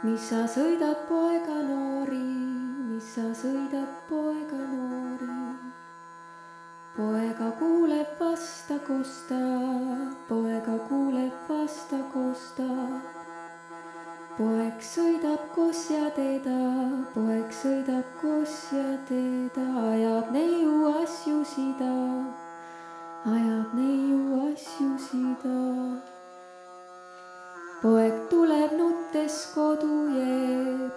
mis sa sõidad poega noori, mis sa sõidad poega noori. Poega kuuleb vasta kostab, poega kuuleb vasta kostab. Poeg sõidab koos ja teda, poeg sõidab koos ja teda, ajab neiu asju sida, ajab neiu asju sida. Poeg tuleb nuttes koduje,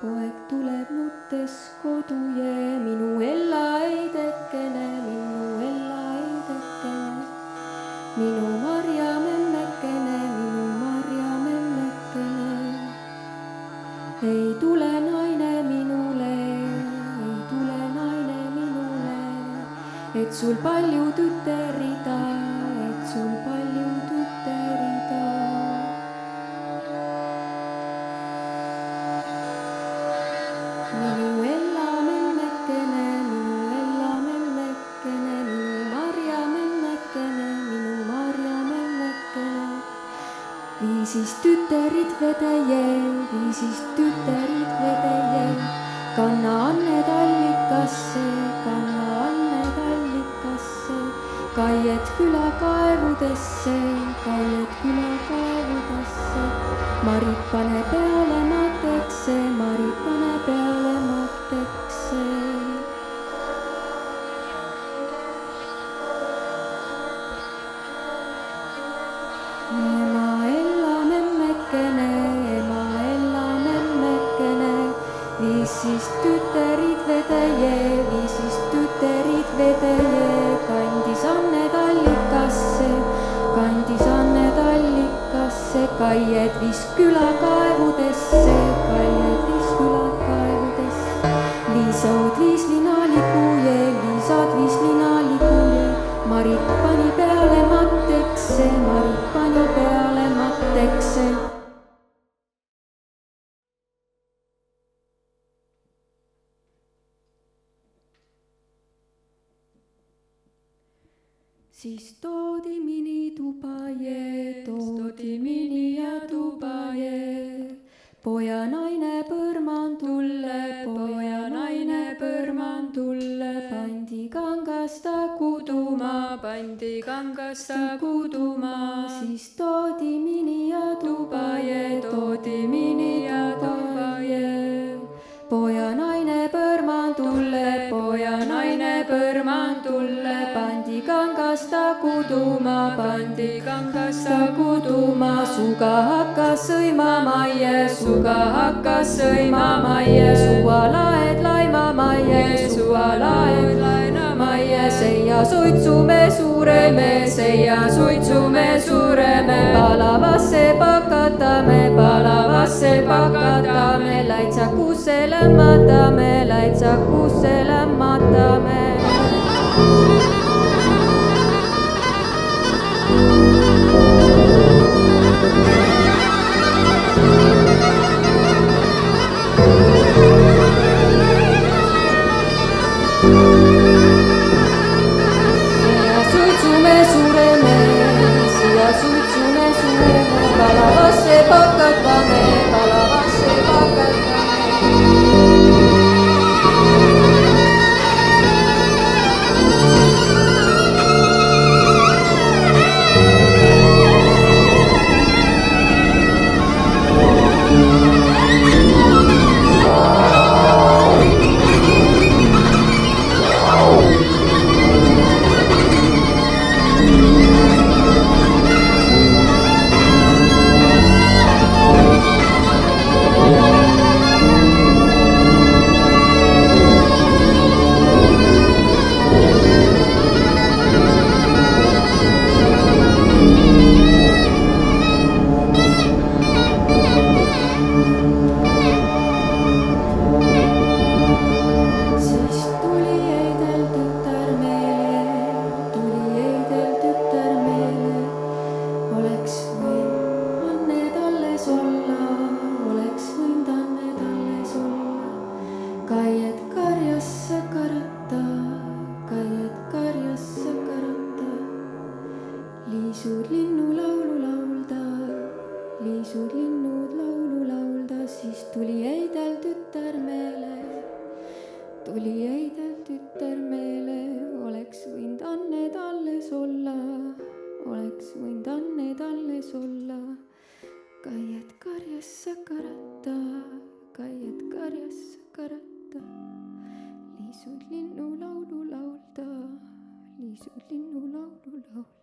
poeg tuleb nuttes koduje, minu Ella eidekene, minu Ella eidekene, minu Marja memmekene, minu Marja memmekene. Ei tule naine minule, ei tule naine minule, et sul palju tüterida, et sul palju tüterida. Minu Ella memmekene, minu Ella memmekene, minu Marja memmekene, minu Marja memmekene. Viisis tüterid vedeje, viisis tüterid vedeje, kanna anned allikasse, kanna anned allikasse, kaied külakaevudesse, kaied külakaevudesse. Marit pane peale matekse, Marit pane peale matekse. Ema Ella memmekene, ema Ella memmekene, viisis tüterid vedeje, viisis tüterid vedeje, kandis anned allikasse, kandis anned allikasse, kaied viis külakaevudesse, kaied viis külakaevudesse. Liisad viis linalikuje, Liisad viis linalikuje, Marit pani peale matekse, Marit pani peale matekse. Siis toodi mini tubaje, toodi mini ja tubaje, poja naine põrmandulle, poja naine põrmandulle, pandi kangasta kuduma, pandi kangasta kuduma. Siis toodi mini ja tubaje, toodi mini ja tubaje, poja naine põrmandulle, poja naine põrmandulle, pandi kangasta kuduma, pandi kangasta kuduma. Suga hakkas sõimama ja suga hakkas sõimama ja suvalaed laimama ja suvalaed laimama ja seia suitsume suureme, seia suitsume suureme, palavasse pakatame, palavasse pakatame, laitsakusse lämmatame, laitsakusse lämmatame. Palavasse pakatame, palavasse pakatame. liisud linnu laulu laulda, liisud linnud laulu laulda, siis tuli tuli heidev tütar meele, oleks võinud Anned alles olla, oleks võinud Anned alles olla. Kaied karjas sa karata, kaied karjas sa karata, liisud linnu laulu laulda, liisud linnu laulu laulda.